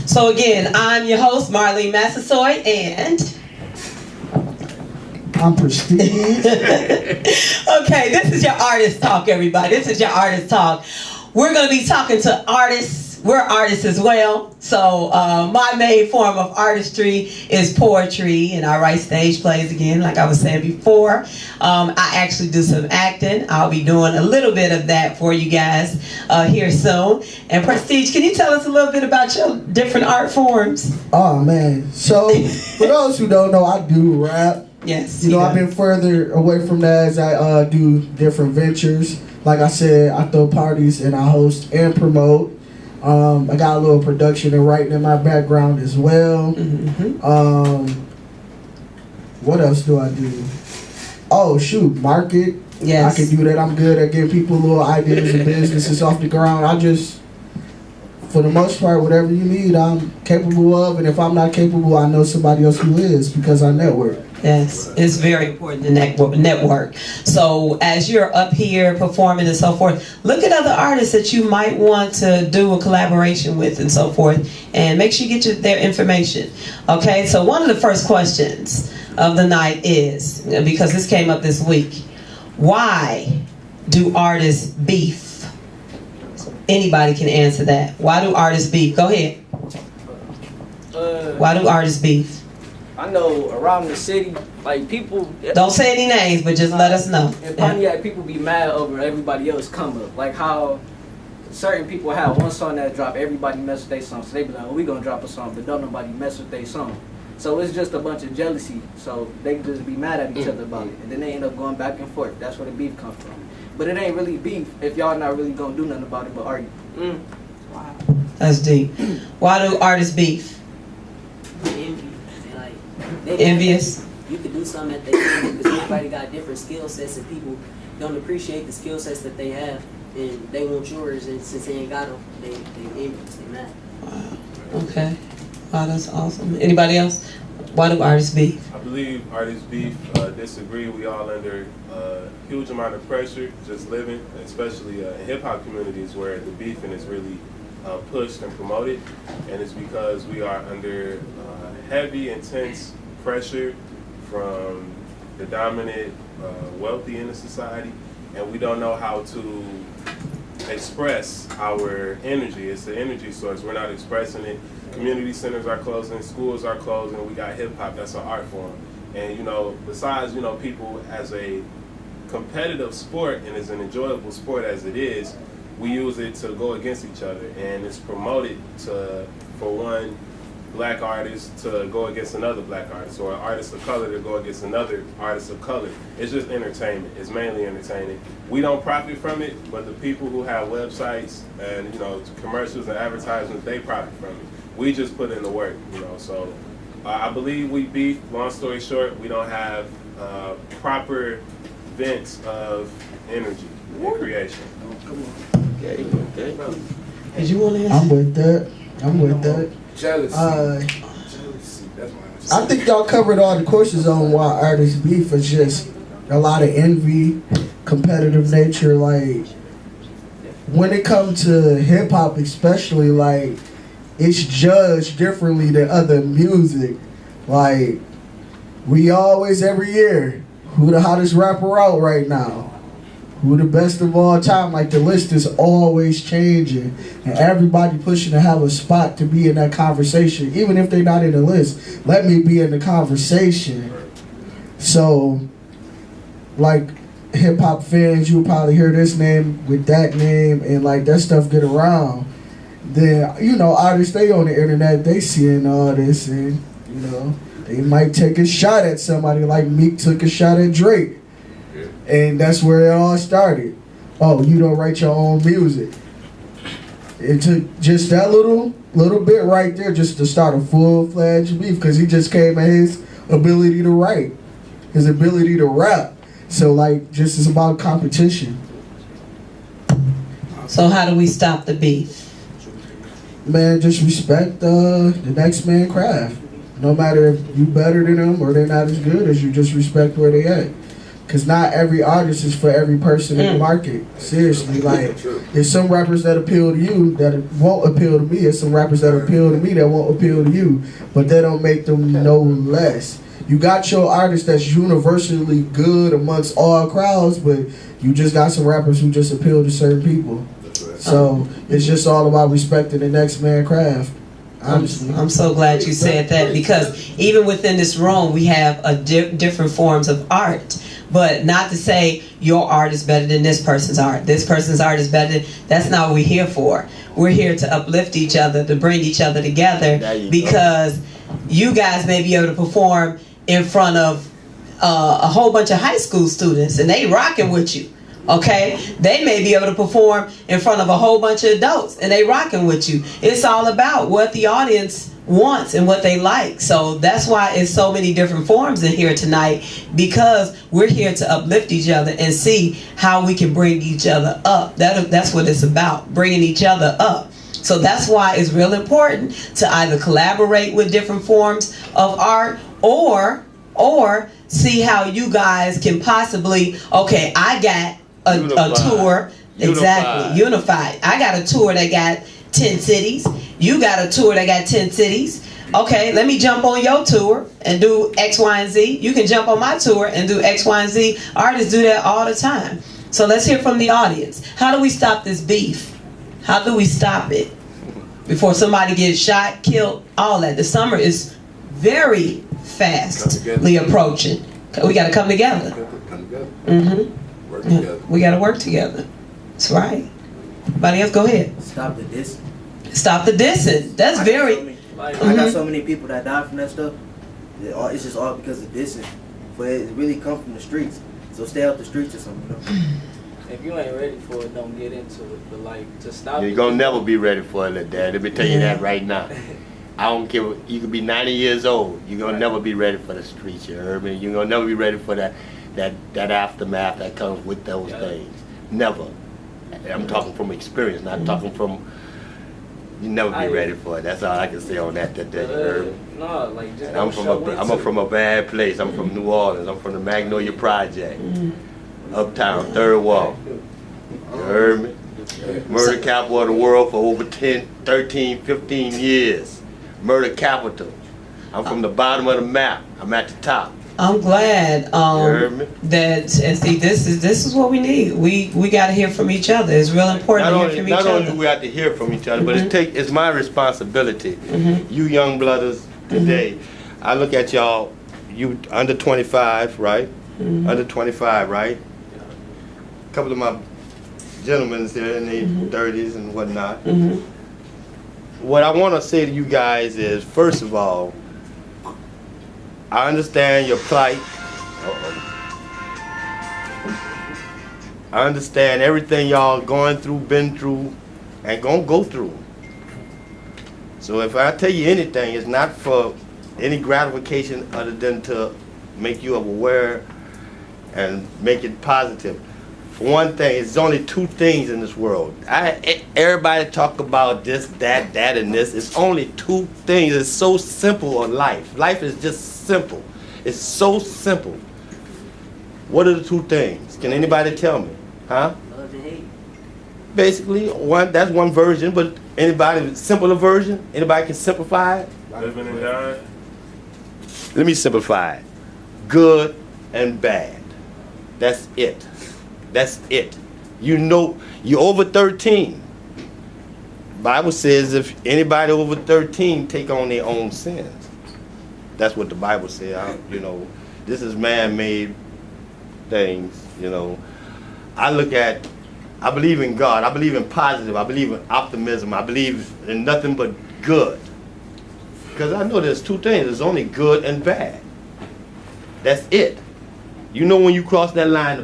So again, I'm your host, Marlene Massasoit, and I'm Prestige. okay, this is your Artist Talk, everybody. This is your Artist Talk. We're going to be talking to artists. We're artists as well. So my main form of artistry is poetry, and I write stage plays again, like I was saying before. I actually do some acting. I'll be doing a little bit of that for you guys here soon. And Prestige, can you tell us a little bit about your different art forms? Oh, man. So, for those who don't know, I do rap. Yes. You know, I've been further away from that as I do different ventures. Like I said, I throw parties and I host and promote. I got a little production and writing in my background as well. What else do I do? Oh, shoot, market. Yes. I can do that. I'm good at getting people little ideas and businesses off the ground. I just, for the most part, whatever you need, I'm capable of. And if I'm not capable, I know somebody else who is because I network. Yes, it's very important to network. So as you're up here performing and so forth, look at other artists that you might want to do a collaboration with and so forth, and make sure you get their information. Okay, so one of the first questions of the night is, because this came up this week, why do artists beef? Anybody can answer that. Why do artists beef? Go ahead. Why do artists beef? I know around the city, like people... Don't say any names, but just let us know. In Pontiac, people be mad over everybody else come up. Like how certain people have one song that drop, everybody mess with their song. So they be like, oh, we gonna drop a song, but don't nobody mess with their song. So it's just a bunch of jealousy. So they just be mad at each other about it. And then they end up going back and forth. That's where the beef comes from. But it ain't really beef if y'all not really gonna do nothing about it but argue. Wow. That's deep. Why do artists beef? Envy. They envious. You could do something that they can because everybody got different skill sets and people don't appreciate the skill sets that they have and they want yours, and since they ain't got them, they envious, they mad. Wow. Okay. Wow, that's awesome. Anybody else? Why do artists beef? I believe artists beef, disagree. We all under a huge amount of pressure just living, especially in hip-hop communities where the beefing is really pushed and promoted, and it's because we are under heavy, intense pressure from the dominant wealthy in the society, and we don't know how to express our energy. It's the energy source. We're not expressing it. Community centers are closing, schools are closing, we got hip-hop, that's an art form. And besides, people as a competitive sport and as an enjoyable sport as it is, we use it to go against each other, and it's promoted for one black artist to go against another black artist, or an artist of color to go against another artist of color. It's just entertainment. It's mainly entertaining. We don't profit from it, but the people who have websites and commercials and advertisements, they profit from it. We just put in the work, So I believe we beef. Long story short, we don't have proper vents of energy and creation. Okay. Did you want to answer? I'm with that. Jealousy. I think y'all covered all the questions on why artists beef. It's just a lot of envy, competitive nature. Like, when it comes to hip hop especially, like, it's judged differently than other music. Like, we always, every year, who the hottest rapper out right now? Who the best of all time? Like, the list is always changing, and everybody pushing to have a spot to be in that conversation, even if they're not in the list. Let me be in the conversation. So, like, hip hop fans, you'll probably hear this name with that name, and like that stuff get around. Then artists, they on the internet, they seeing all this, and they might take a shot at somebody, like Meek took a shot at Drake. And that's where it all started. Oh, you don't write your own music. It took just that little bit right there just to start a full-fledged beef, because he just came at his ability to write, his ability to rap. So, like, just it's about competition. So how do we stop the beef? Man, just respect the next man's craft. No matter if you better than them or they're not as good as you, just respect where they at. Cause not every artist is for every person in the market. Seriously, like there's some rappers that appeal to you that won't appeal to me, and some rappers that appeal to me that won't appeal to you. But that don't make them no less. You got your artist that's universally good amongst all crowds, but you just got some rappers who just appeal to certain people. So it's just all about respecting the next man craft. Honestly. I'm so glad you said that, because even within this room we have different forms of art. But not to say your art is better than this person's art. This person's art is better. That's not what we're here for. We're here to uplift each other, to bring each other together, because you guys may be able to perform in front of a whole bunch of high school students and they rocking with you. Okay? They may be able to perform in front of a whole bunch of adults and they rocking with you. It's all about what the audience wants and what they like. So that's why it's so many different forms in here tonight, because we're here to uplift each other and see how we can bring each other up. That's what it's about, bringing each other up. So that's why it's real important to either collaborate with different forms of art or see how you guys can possibly, okay, I got a tour. Exactly, unified. I got a tour that got 10 cities. You got a tour that got 10 cities. Okay, let me jump on your tour and do X, Y, and Z. You can jump on my tour and do X, Y, and Z. Artists do that all the time. So let's hear from the audience. How do we stop this beef? How do we stop it before somebody gets shot, killed, all that? The summer is very fastly approaching. We got to come together. Mm-hmm. Work together. We got to work together. That's right. Everybody else, go ahead. Stop the dissing. Stop the dissing. That's very... I got so many people that die from that stuff. It's just all because of dissing. But it really come from the streets. So stay out the streets or something, you know? If you ain't ready for it, don't get into it. But like, to stop You're gonna never be ready for it, Dad. Let me tell you that right now. I don't care. You could be 90 years old. You're gonna never be ready for the streets. You heard me? You're gonna never be ready for that aftermath that comes with those things. Never. I'm talking from experience, not talking from. You never be ready for it. That's all I can say on that. You heard me? No, like just I'm from a bad place. I'm from New Orleans. I'm from the Magnolia Project, Uptown, Third Wall. You heard me? Murder capital of the world for over 10, 13, 15 years. Murder capital. I'm from the bottom of the map. I'm at the top. I'm glad that, and see, this is what we need. We got to hear from each other. It's real important to hear from each other. Not only do we have to hear from each other, but it's my responsibility. You young brothers today, I look at y'all, you under 25, right? Under 25, right? A couple of my gentlemen here in their 30s and whatnot. What I want to say to you guys is, first of all, I understand your plight. I understand everything y'all going through, been through, and gonna go through. So if I tell you anything, it's not for any gratification other than to make you aware and make it positive. For one thing, it's only two things in this world. Everybody talk about this, that, and this. It's only two things. It's so simple on life. Life is just simple. It's so simple. What are the two things? Can anybody tell me? Huh? Love and hate. Basically, that's one version, but anybody, simpler version? Anybody can simplify it? Living and dying. Let me simplify it. Good and bad. That's it. That's it. You know, you're over 13. Bible says if anybody over 13 take on their own sins. That's what the Bible says. You know, this is man-made things, you know. I believe in God. I believe in positive. I believe in optimism. I believe in nothing but good. Because I know there's two things. There's only good and bad. That's it. You know when you cross that line,